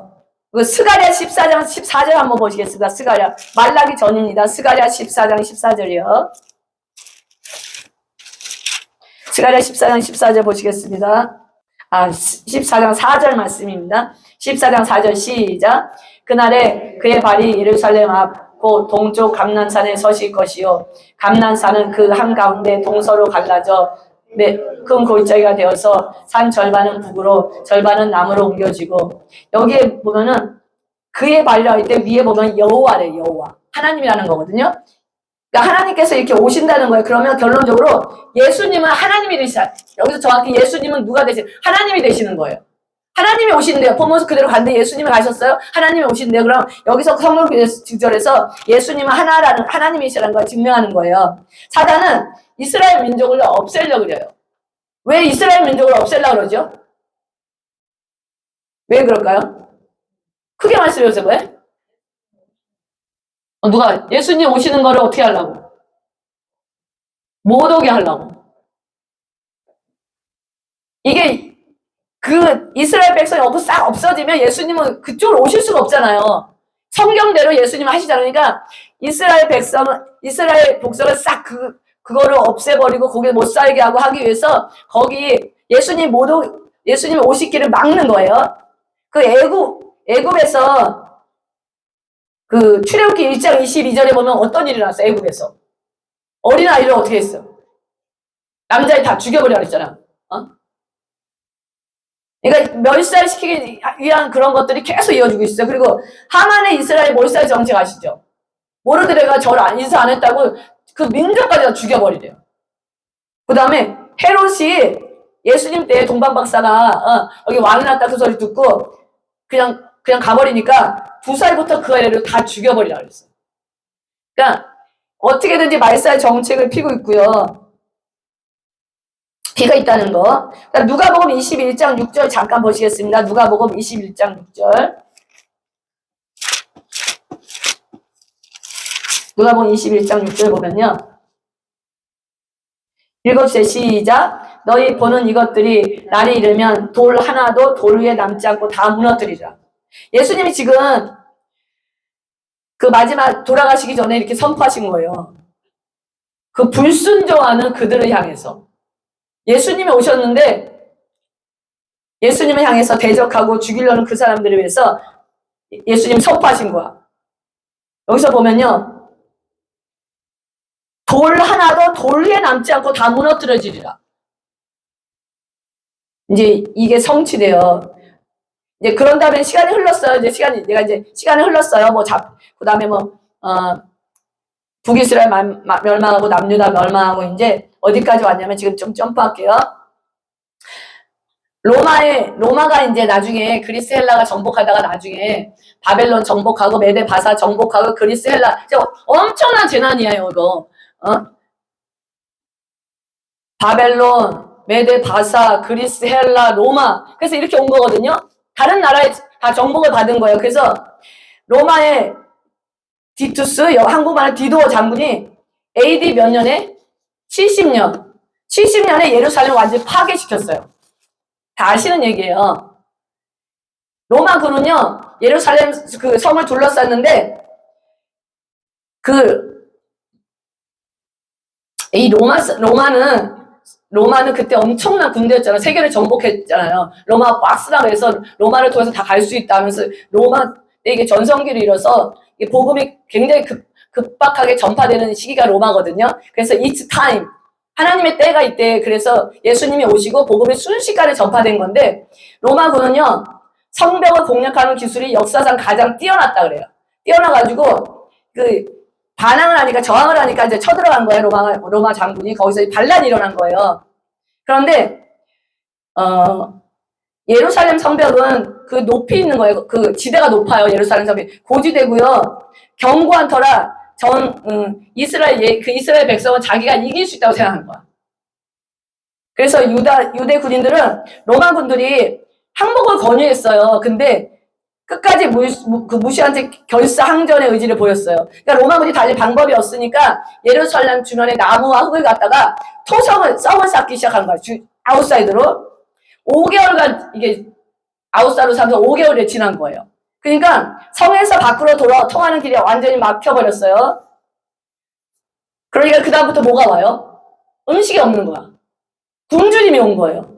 [SPEAKER 1] 스가랴 14장 14절 한번 보시겠습니다. 스가랴. 말라기 전입니다. 스가랴 14장 14절이요. 스가랴 14장 14절 보시겠습니다. 14장 4절 말씀입니다. 14장 4절 시작. 그날에 그의 발이 예루살렘 앞 곧 동쪽 감람산에 서실 것이요 감람산은 그 한가운데 동서로 갈라져 큰 골짜기가 되어서 산 절반은 북으로 절반은 남으로 옮겨지고, 여기에 보면은 그의 발이라 할 때 위에 보면 여호와래. 여호와 하나님이라는 거거든요. 그러니까 하나님께서 이렇게 오신다는 거예요. 그러면 결론적으로 예수님은 하나님이 되시다. 여기서 정확히 예수님은 누가 되시? 하나님이 되시는 거예요. 하나님이 오신대요. 포모스 그대로 갔는데 예수님이 가셨어요? 하나님이 오신대요. 그럼 여기서 성경 구절에서 예수님은 하나님이시라는 걸 증명하는 거예요. 사단은 이스라엘 민족을 없애려고 그래요. 왜 이스라엘 민족을 없애려고 그러죠? 왜 그럴까요? 크게 말씀해 주세요. 왜? 누가 예수님 오시는 거를 어떻게 하려고? 못 오게 하려고. 이게 그 이스라엘 백성이 싹 없어지면 예수님은 그쪽으로 오실 수가 없잖아요. 성경대로 예수님은 하시잖아요. 그러니까 이스라엘 복성을 싹 그거를 없애버리고 거기에 못 살게 하고 하기 위해서 거기 예수님이 오시기를 막는 거예요. 그 애굽에서 그 출애굽기 1장 22절에 보면 어떤 일이 났어요? 애굽에서 어린아이를 어떻게 했어? 남자애 다 죽여버려 그랬잖아. 그러니까 멸살시키기 위한 그런 것들이 계속 이어지고 있어요. 그리고 하만의 이스라엘 몰살 정책 아시죠? 모르드레가 저를 인사 안 했다고 그 민족까지 다 죽여버리래요. 그 다음에 헤롯이 예수님 때 동방박사가 여기 왕이 났다 그 소리 듣고 그냥 가버리니까 2살부터 그 아이를 다 죽여버리라 그랬어요. 그러니까 어떻게든지 말살 정책을 피고 있고요. 피가 있다는 거. 그러니까 누가복음 21장 6절 잠깐 보시겠습니다. 누가복음 21장 6절. 누가복음 21장 6절 보면요. 읽어주세요. 시작. 너희 보는 이것들이 날이 이르면 돌 하나도 돌 위에 남지 않고 다 무너뜨리라. 예수님이 지금 그 마지막 돌아가시기 전에 이렇게 선포하신 거예요. 그 불순종하는 그들을 향해서. 예수님이 오셨는데 예수님을 향해서 대적하고 죽이려는 그 사람들을 위해서 예수님 선포하신 거야. 여기서 보면요. 돌 하나도 돌 위에 남지 않고 다 무너뜨려지리라. 이제 이게 성취돼요. 이제 그런 다음에 시간이 흘렀어요. 내가 시간이 흘렀어요. 그 다음에 북이스라엘 멸망하고 남유다 멸망하고 이제 어디까지 왔냐면 지금 좀 점프할게요. 로마가 이제 나중에 그리스 헬라가 정복하다가 나중에 바벨론 정복하고 메데 바사 정복하고 그리스 헬라 엄청난 재난이에요 이거. 바벨론, 메데, 바사, 그리스, 헬라, 로마. 그래서 이렇게 온 거거든요. 다른 나라에 다 정복을 받은 거예요. 그래서 로마의 디투스, 한국말의 디도 장군이 AD 몇 년에? 70년. 70년에 예루살렘을 완전히 파괴시켰어요. 다 아시는 얘기예요. 로마군은요, 예루살렘 그 성을 둘러쌌는데, 이 로마는 그때 엄청난 군대였잖아요. 세계를 정복했잖아요. 로마가 박스라고 해서 로마를 통해서 다 갈 수 있다면서 로마에게 전성기를 이뤄서 복음이 굉장히 급박하게 전파되는 시기가 로마거든요. 그래서 it's time. 하나님의 때가 있대. 그래서 예수님이 오시고 복음이 순식간에 전파된 건데 로마군은요. 성벽을 공략하는 기술이 역사상 가장 뛰어났다 그래요. 뛰어나가지고 반항을 하니까 저항을 하니까 이제 쳐들어간 거예요. 로마 장군이. 거기서 반란이 일어난 거예요. 그런데 예루살렘 성벽은 그 높이 있는 거예요. 그 지대가 높아요. 예루살렘 성벽. 고지대고요. 견고한 터라 이스라엘 백성은 자기가 이길 수 있다고 생각하는 거야. 그래서 유대 군인들은 로마 군들이 항복을 권유했어요. 근데 끝까지 무시한 채 결사항전의 의지를 보였어요. 그러니까 로마군이 달리 방법이 없으니까 예루살렘 주변에 나무와 흙을 갖다가 썩을 쌓기 시작한 거야. 아웃사이드로. 5개월간 이게 아웃사이드로 살면서 5개월이 지난 거예요. 그러니까 성에서 밖으로 통하는 길이 완전히 막혀버렸어요. 그러니까 그다음부터 뭐가 와요? 음식이 없는 거야. 굶주림이 온 거예요.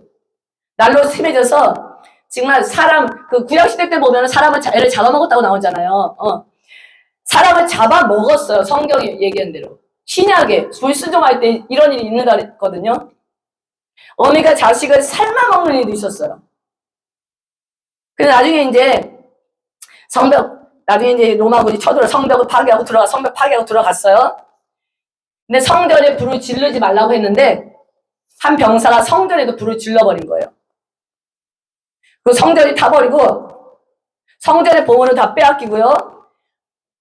[SPEAKER 1] 날로 심해져서 정말 구약시대 때 보면 사람을 애를 잡아먹었다고 나오잖아요. 사람을 잡아먹었어요. 성경이 얘기한 대로. 신약에 불순종할 때 이런 일이 있는다 그랬거든요. 어미가 자식을 삶아먹는 일도 있었어요. 그래서 나중에 이제 로마군이 성벽을 파괴하고 성벽 파괴하고 들어갔어요. 근데 성전에 불을 지르지 말라고 했는데 한 병사가 성전에도 불을 질러버린 거예요. 그 성전이 타버리고 성전의 보물은 다 빼앗기고요.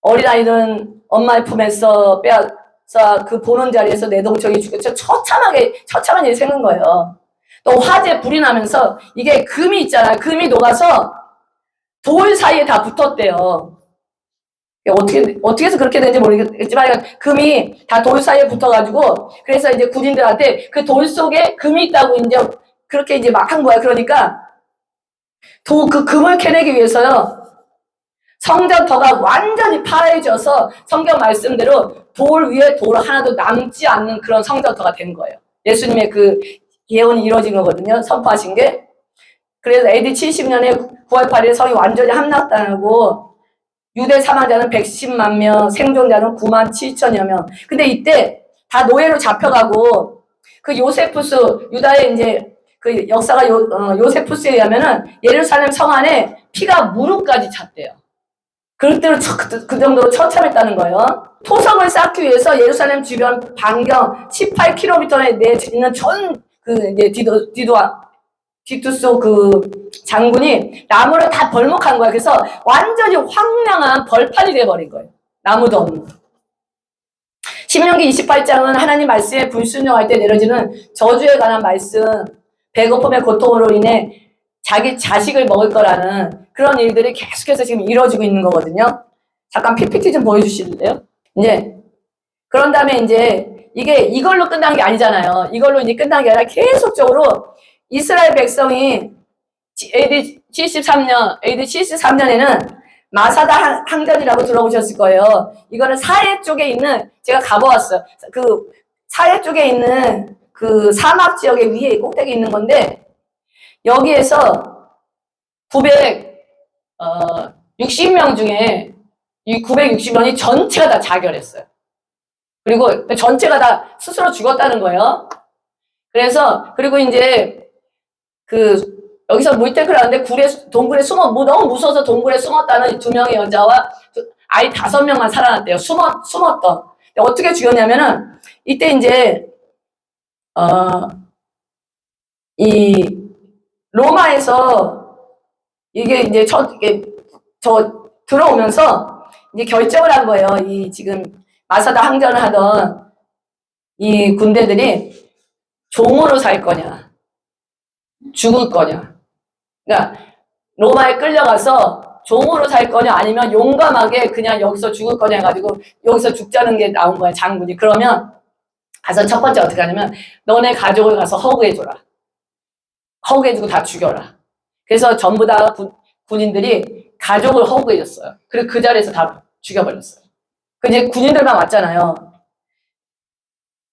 [SPEAKER 1] 어린아이는 엄마의 품에서 빼앗아 그 보는 자리에서 내동청이 죽고 처참한 일이 생긴 거예요. 또 화재 불이 나면서 이게 금이 있잖아요. 금이 녹아서 돌 사이에 다 붙었대요. 어떻게 해서 그렇게 되는지 모르겠지만 금이 다 돌 사이에 붙어가지고 그래서 이제 군인들한테 그 돌 속에 금이 있다고 이제 그렇게 이제 막 한 거야. 그러니까 그 금을 캐내기 위해서요. 성전터가 완전히 파해져서 성경 말씀대로 돌 위에 돌 하나도 남지 않는 그런 성전터가 된 거예요. 예수님의 그 예언이 이루어진 거거든요. 선포하신 게. 그래서 AD 70년에 9월 8일 성이 완전히 함락당하고 유대 사망자는 110만 명, 생존자는 9만 7천여 명. 근데 이때 다 노예로 잡혀가고 그 요세푸스 유다의 이제 그 역사가 요세푸스에 의하면은 예루살렘 성 안에 피가 무릎까지 찼대요. 그럴 때로 그 정도로 처참했다는 거예요. 토성을 쌓기 위해서 예루살렘 주변 반경 18km에 있는 디투스 그 장군이 나무를 다 벌목한 거예요. 그래서 완전히 황량한 벌판이 돼버린 거예요. 나무도 없는. 신명기 28장은 하나님 말씀에 불순종할 때 내려지는 저주에 관한 말씀, 배고픔의 고통으로 인해 자기 자식을 먹을 거라는 그런 일들이 계속해서 지금 이루어지고 있는 거거든요. 잠깐 PPT 좀 보여주실래요? 이제 그런 다음에 이제 이게 이걸로 끝난 게 아니잖아요. 이걸로 이제 끝난 게 아니라 계속적으로 이스라엘 백성이 AD 73년에는 마사다 항전이라고 들어보셨을 거예요. 이거는 사해 쪽에 있는, 제가 가보았어요. 그 사해 쪽에 있는 그 사막 지역의 위에 꼭대기 있는 건데, 여기에서 960명 중에 이 960명이 전체가 다 자결했어요. 그리고 전체가 다 스스로 죽었다는 거예요. 그리고 이제 여기서 물탱크를 하는데 동굴에 너무 무서워서 동굴에 숨었다는 2명의 여자와 아이 5명만 살아났대요. 숨었던. 어떻게 죽였냐면은, 이때 이제, 이 로마에서 이게 이제 들어오면서 이제 결정을 한 거예요. 이 지금 마사다 항전을 하던 이 군대들이 종으로 살 거냐, 죽을 거냐. 그러니까 로마에 끌려가서 종으로 살 거냐 아니면 용감하게 그냥 여기서 죽을 거냐 해가지고 여기서 죽자는 게 나온 거야, 장군이. 그러면 가서 첫 번째 어떻게 하냐면 너네 가족을 가서 허구해줘라. 허구해주고 다 죽여라. 그래서 전부 다 군인들이 가족을 허구해줬어요. 그리고 그 자리에서 다 죽여버렸어요. 그 이제 군인들만 왔잖아요.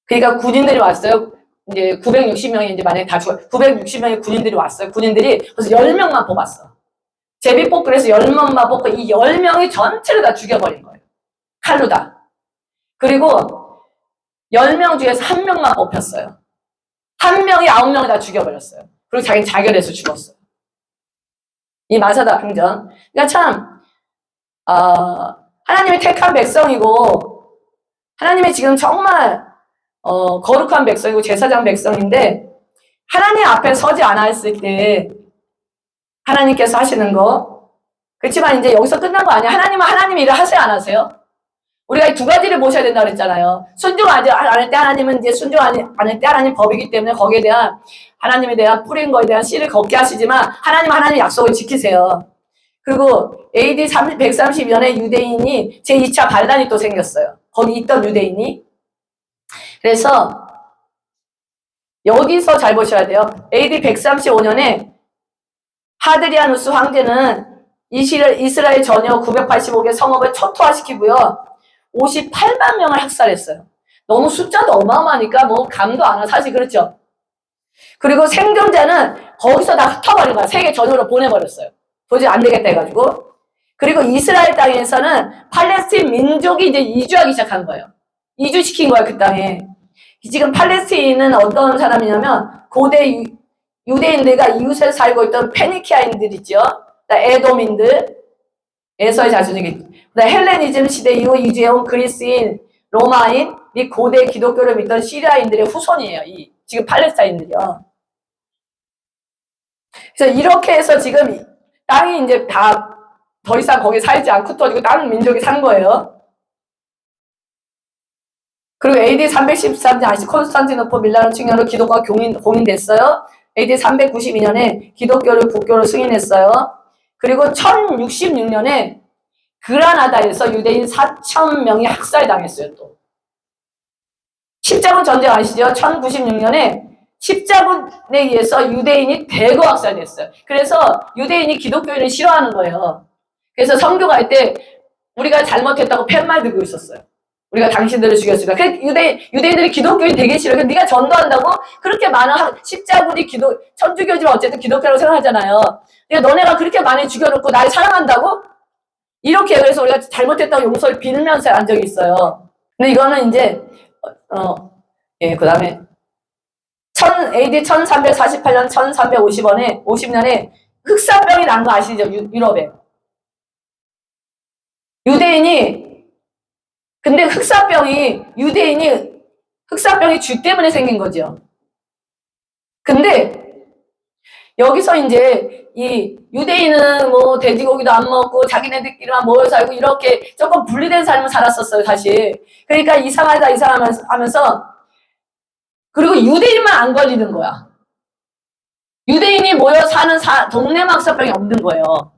[SPEAKER 1] 그러니까 군인들이 왔어요. 이제 960명이 이제 만약에 다 죽어, 960명의 군인들이 왔어요. 군인들이 그래서 10명만 뽑았어. 제비 뽑고 그래서 10명만 뽑고 이 10명이 전체를 다 죽여버린 거예요. 칼로 다. 그리고 10명 중에서 1명만 뽑혔어요. 1명이 9명을 다 죽여버렸어요. 그리고 자기는 자결해서 죽었어요. 이 마사다 평전. 그러니까 참 하나님이 택한 백성이고 하나님이 지금 정말 거룩한 백성이고 제사장 백성인데 하나님 앞에 서지 않았을 때 하나님께서 하시는 거. 그렇지만 이제 여기서 끝난 거 아니야. 하나님은 하나님 일을 하세요, 안 하세요? 우리가 이 두 가지를 보셔야 된다고 그랬잖아요. 순종하지 않을 때 하나님은 이제 순종하지 않을 때 하나님 법이기 때문에 거기에 대한 하나님에 대한 뿌린 거에 대한 씨를 걷게 하시지만 하나님은 하나님 약속을 지키세요. 그리고 AD 130년에 유대인이 제2차 반란이 또 생겼어요. 거기 있던 유대인이. 그래서 여기서 잘 보셔야 돼요. AD 135년에 하드리아누스 황제는 이스라엘 전역 985개 성읍을 초토화시키고요. 58만 명을 학살했어요. 너무 숫자도 어마어마하니까 뭐 감도 안 와. 사실 그렇죠. 그리고 생존자는 거기서 다 흩어버린 거야. 세계 전역으로 보내버렸어요. 도저히 안 되겠다 해가지고. 그리고 이스라엘 땅에서는 팔레스틴 민족이 이제 이주하기 시작한 거예요. 이주시킨 거야, 그 땅에. 지금 팔레스틴은 어떤 사람이냐면 고대 유대인들과 이웃에 살고 있던 페니키아인들 있죠. 에돔인들, 에서의 자손이겠죠. 헬레니즘 시대 이후 이주해온 그리스인, 로마인, 이 고대 기독교를 믿던 시리아인들의 후손이에요. 이 지금 팔레스타인들이요. 그래서 이렇게 해서 지금 땅이 이제 다 더 이상 거기 살지 않고 터지고 다른 민족이 산 거예요. 그리고 AD 313년 아시 콘스탄티노플 밀라노 칭령으로 기독교가 공인됐어요. AD 392년에 기독교를 국교로 승인했어요. 그리고 1066년에 그라나다에서 유대인 4,000명이 학살당했어요. 또 십자군 전쟁 아시죠? 1096년에 십자군에 의해서 유대인이 대거 학살됐어요. 그래서 유대인이 기독교인을 싫어하는 거예요. 그래서 선교갈 때 우리가 잘못했다고 팻말 들고 있었어요. 우리가 당신들을 죽였으니까. 유대인들이 기독교인 되게 싫어요. 네가 전도한다고 그렇게 많은 십자군이 천주교지만 어쨌든 기독교라고 생각하잖아요. 그러니까 너네가 그렇게 많이 죽여놓고 나를 사랑한다고? 이렇게 그래서 우리가 잘못했다고 용서를 빌면서 한 적이 있어요. 근데 이거는 이제 그 다음에 AD 1348년 1350년에 흑사병이 난 거 아시죠? 유럽에. 근데 흑사병이 쥐 때문에 생긴 거죠. 근데 여기서 이제 이 유대인은 뭐 돼지고기도 안 먹고 자기네들끼리만 모여 살고 이렇게 조금 분리된 삶을 살았었어요, 사실. 그러니까 이상하면서 그리고 유대인만 안 걸리는 거야. 유대인이 모여 사는 동네만 흑사병이 없는 거예요.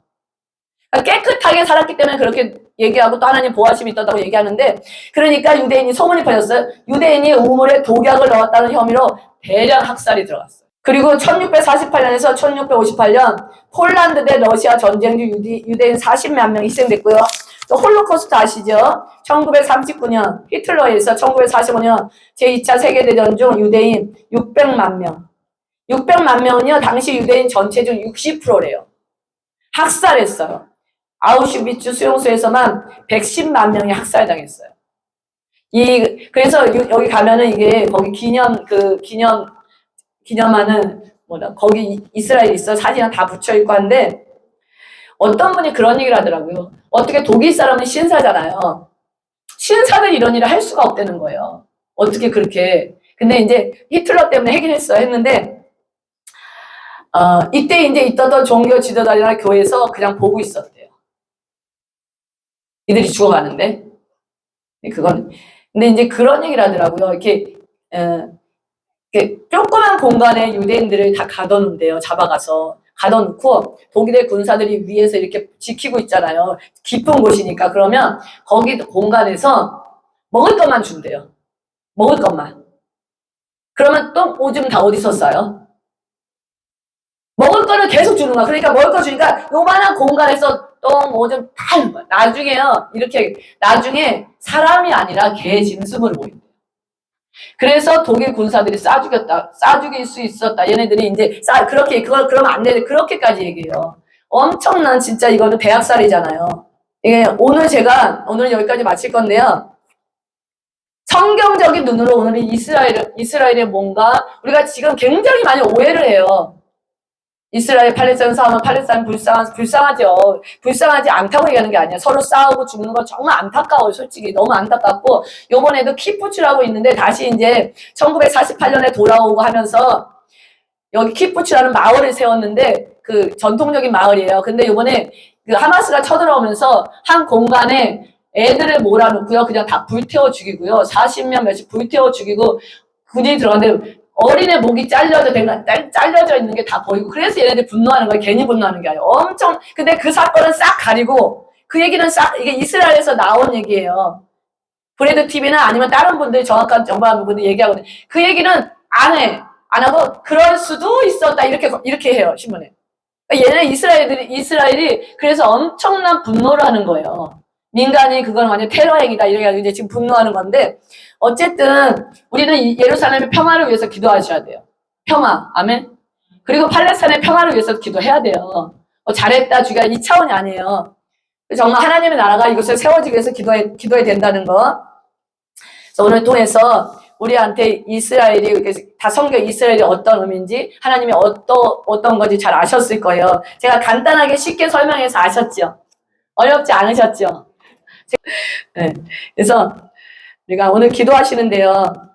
[SPEAKER 1] 깨끗하게 살았기 때문에 그렇게 얘기하고 또 하나님 보호하심이 있다고 얘기하는데, 그러니까 유대인이 소문이 퍼졌어요. 유대인이 우물에 독약을 넣었다는 혐의로 대량 학살이 들어갔어요. 그리고 1648년에서 1658년 폴란드 대 러시아 전쟁 중 유대인 40만 명이 희생됐고요. 또 홀로코스트 아시죠? 1939년 히틀러에서 1945년 제2차 세계대전 중 유대인 600만 명. 600만 명은요, 당시 유대인 전체 중 60%래요. 학살했어요. 아우슈비츠 수용소에서만 110만 명이 학살당했어요. 그래서 여기 가면은 이게 거기 기념하는 거기 이스라엘 있어 사진이 다 붙여있고 한데, 어떤 분이 그런 얘기를 하더라고요. 어떻게 독일 사람은 신사잖아요. 신사들 이런 일을 할 수가 없다는 거예요. 어떻게 그렇게. 근데 이제 히틀러 때문에 했는데, 이때 이제 있던 종교 지도자들이나 교회에서 그냥 보고 있었대요. 이들이 죽어가는데. 근데 이제 그런 얘기를 하더라고요. 이렇게, 조그만 공간에 유대인들을 다 가둬놓는데요. 가둬놓고 독일의 군사들이 위에서 이렇게 지키고 있잖아요. 깊은 곳이니까. 그러면 거기 공간에서 먹을 것만 준대요. 먹을 것만. 그러면 또 오줌 다 어디서 싸요? 먹을 거를 계속 주는 거야. 그러니까 먹을 거 주니까 요만한 공간에서 똥, 오줌 다 하는 거야. 나중에 사람이 아니라 개 짐승으로 보인대요. 그래서 독일 군사들이 싸죽일 수 있었다. 얘네들이 이제 그걸 그러면 안 돼. 그렇게까지 얘기해요. 엄청난 진짜 이거는 대학살이잖아요. 이게 오늘 여기까지 마칠 건데요. 성경적인 눈으로 오늘 이스라엘의 뭔가 우리가 지금 굉장히 많이 오해를 해요. 이스라엘 팔레스타인 싸우면 팔레스타인 불쌍하죠. 불쌍하지 않다고 얘기하는 게 아니야. 서로 싸우고 죽는 건 정말 안타까워요. 솔직히 너무 안타깝고 요번에도 키푸츠라고 있는데 다시 이제 1948년에 돌아오고 하면서 여기 키푸츠라는 마을을 세웠는데 그 전통적인 마을이에요. 근데 요번에 그 하마스가 쳐들어오면서 한 공간에 애들을 몰아놓고요. 그냥 다 불태워 죽이고요. 40명 몇씩 불태워 죽이고 군인이 들어갔는데 어린애 목이 잘려져 있는 게 다 보이고 그래서 얘네들이 분노하는 거예요. 괜히 분노하는 게 아니에요. 근데 그 사건은 싹 가리고 그 얘기는 이게 이스라엘에서 나온 얘기예요. 브레드 TV나 아니면 다른 분들이 정확한 정보하는 분들이 얘기하거든요. 그 얘기는 안 하고 그럴 수도 있었다 이렇게 해요. 신문에. 얘네 이스라엘이 그래서 엄청난 분노를 하는 거예요. 민간이 그건 완전 테러 행위다 이렇게 이제 지금 분노하는 건데 어쨌든 우리는 예루살렘의 평화를 위해서 기도하셔야 돼요. 평화, 아멘. 그리고 팔레스타인의 평화를 위해서 기도해야 돼요. 잘했다 주가 이 차원이 아니에요. 정말 하나님의 나라가 이곳에 세워지기 위해서 기도해야 된다는 거. 그래서 오늘 통해서 우리한테 성경 이스라엘이 어떤 의미인지 하나님이 어떤 건지 잘 아셨을 거예요. 제가 간단하게 쉽게 설명해서 아셨죠? 어렵지 않으셨죠? 네. 그래서 우리가 오늘 기도하시는데요.